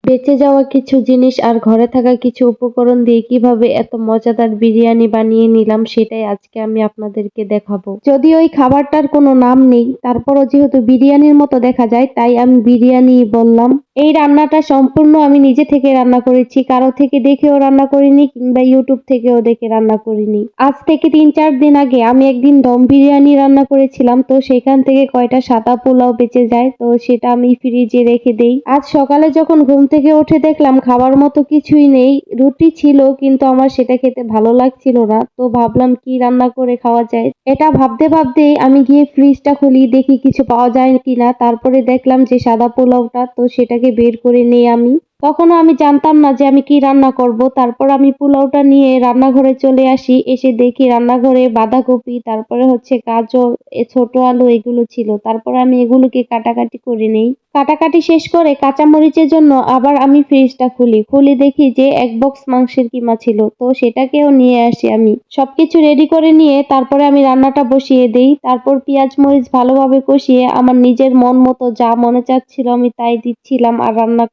বেঁচে যাওয়া কিছু জিনিস আর ঘরে থাকা কিছু উপকরণ দিয়ে কিভাবে এত মজাদার বিরিয়ানি বানিয়ে নিলাম সেটাই আজকে আমি আপনাদেরকে দেখাবো। যদিও ওই খাবারটার কোনো নাম নেই, তারপরও যেহেতু বিরিয়ানির মতো দেখা যায় তাই আমি বিরিয়ানি বললাম। এই রান্নাটা সম্পূর্ণ আমি নিজে থেকে রান্না করেছি, কারো থেকে দেখেও রান্না করিনি কিংবা ইউটিউব থেকেও দেখে রান্না করিনি। আজ থেকে ৩-৪ দিন আগে আমি একদিন দম বিরিয়ানি রান্না করেছিলাম, তো সেখান থেকে কয়টা সাদা পোলাও বেঁচে যায়, তো সেটা আমি ফ্রিজে রেখে দেই। আজ সকালে যখন ঘুম থেকে উঠে দেখলাম খাবার মতো কিছুই নেই, রুটি ছিল কিন্তু আমার সেটা খেতে ভালো লাগছিল না, তো ভাবলাম কি রান্না করে খাওয়া যায়। এটা ভাবতে ভাবতেই আমি গিয়ে ফ্রিজটা খুলি, দেখি কিছু পাওয়া যায় কিনা। তারপরে দেখলাম যে সাদা পোলাওটা, তো সেটাকে বের করে নিই আমি। তখনও আমি জানতাম না যে আমি কি রান্না করব। তারপর আমি পোলাওটা নিয়ে রান্নাঘরে চলে আসি। এসে দেখি রান্নাঘরে বাঁধাকপি, তারপরে হচ্ছে গাজর, ছোট আলু এগুলো ছিল। তারপরে আমি এগুলোকে কাটাকাটি করে নেই। কাটাকাটি শেষ করে কাঁচামরিচের জন্য আবার আমি ফ্রিজটা খুলি দেখি যে ১ বক্স মাংসের কিমা ছিল, তো সেটাকেও নিয়ে আসি আমি। সবকিছু রেডি করে নিয়ে তারপরে আমি রান্নাটা বসিয়ে দেই। তারপর পেঁয়াজ মরিচ ভালোভাবে কষিয়ে আমার নিজের মন মতো যা মনে চাচ্ছিল আমি তাই দিচ্ছিলাম আর রান্না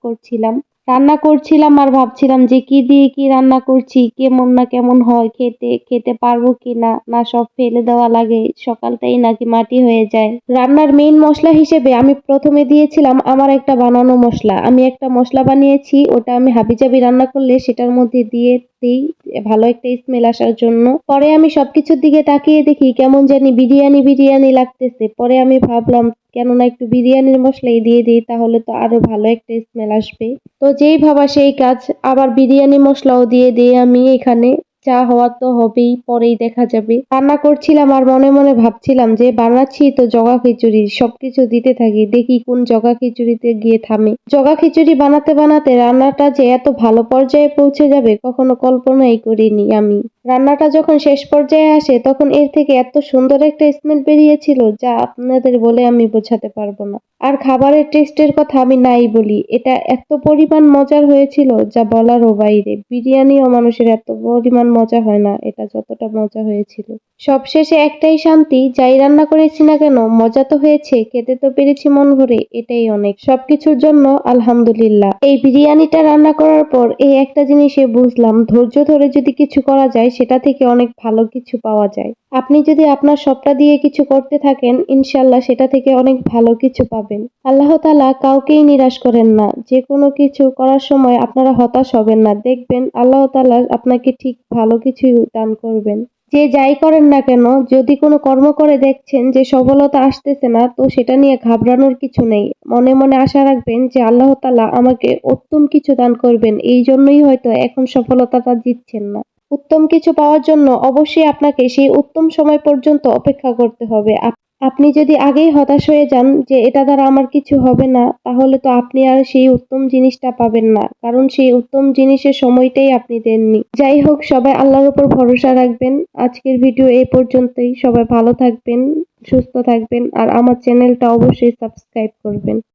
করছিলাম আর ভাবছিলাম যে কি দিয়ে কি রান্না করছি, কেমন হয় খেতে, খেতে পারবো কিনা, না সব ফেলে দেওয়া লাগে, সকালটাই নাকি মাটি হয়ে যায়। রান্নার মেইন মশলা হিসেবে আমি প্রথমে দিয়েছিলাম আমার একটা বানানো মশলা। আমি একটা মশলা বানিয়েছি, ওটা আমি হাবিজাবি রান্না করলে সেটার মধ্যে দিয়ে দিই ভালো একটা স্মেল আসার জন্য। পরে আমি সবকিছুর দিকে তাকিয়ে দেখি কেমন জানি বিরিয়ানি বিরিয়ানি লাগতেছে। পরে আমি ভাবলাম কেননা একটু বিরিয়ানির মশলাই দিয়ে দিই, তাহলে তো আরো ভালো একটা স্মেল আসবে। তো যেই ভাবা সেই কাজ, আবার বিরিয়ানি মশলাও দিয়ে দিই আমি এখানে। যা হওয়ার তো হবেই, পরেই দেখা যাবে। রান্না করছিলাম আর মনে মনে ভাবছিলাম যে বানাচ্ছি তো জগা খিচুড়ি, সবকিছু দিতে থাকি, দেখি কোন জগা খিচুড়িতে গিয়ে থামে। জগা খিচুড়ি বানাতে বানাতে রান্নাটা যে এত ভালো পর্যায়ে পৌঁছে যাবে কখনো কল্পনাই করিনি আমি। রান্নাটা যখন শেষ পর্যায়ে আসে তখন এর থেকে এত সুন্দর একটা স্মেল বেরিয়েছিল যা আপনাদের বলে আমি বোঝাতে পারবো না। আর খাবারের টেস্টের কথা আমি নাই বলি, এটা এত পরিমাণ মজার হয়েছিল যা বলারও বাইরে। বিরিয়ানিও মানুষের এত পরিমাণ মজা হয় না, এটা যতটা মজা হয়েছিল। সবশেষে একটাই শান্তি, যাই রান্না করেছি না কেন মজা তো হয়েছে, খেতে তো পেরেছি মন ভরে, এটাই অনেক। সবকিছুর জন্য আলহামদুলিল্লাহ। এই বিরিয়ানিটা রান্না করার পর এই একটা জিনিসে বুঝলাম, ধৈর্য ধরে যদি কিছু করা যায় সেটা থেকে অনেক ভালো কিছু পাওয়া যায়। আপনি যদি আপনার সবটা দিয়ে কিছু করতে থাকেন ইনশাল্লাহ সেটা থেকে অনেক ভালো কিছু পাবেন। আল্লাহ তাআলা কাউকেই নিরাশ করেন না। যে কোনো কিছু করার সময় আপনারা হতাশ হবেন না, দেখবেন আল্লাহ তাআলা আপনাকে ঠিক ভালো কিছুই দান করবেন। যে যাই করেন না কেন, যদি কোনো কর্ম করে দেখছেন যে সফলতা আসতেছে না, তো সেটা নিয়ে ঘাবড়ানোর কিছু নেই। মনে মনে আশা রাখবেন যে আল্লাহ তাআলা আমাকে উত্তম কিছু দান করবেন, এই জন্যই হয়তো এখন সফলতাটা দিচ্ছেন না। উত্তম কিছু পাওয়ার জন্য অবশ্যই আপনাকে সেই উত্তম সময় পর্যন্ত অপেক্ষা করতে হবে। আপনি যদি আগেই হতাশ হয়ে যান যে এটা দ্বারা আমার কিছু হবে না, তাহলে তো আপনি আর সেই উত্তম জিনিসটা পাবেন না, কারণ সেই উত্তম জিনিসের সময়টাই আপনি দেননি। যাই হোক, সবাই আল্লাহর উপর ভরসা রাখবেন। আজকের ভিডিও এই পর্যন্তই। সবাই ভালো থাকবেন, সুস্থ থাকবেন আর আমার চ্যানেলটা অবশ্যই সাবস্ক্রাইব করবেন।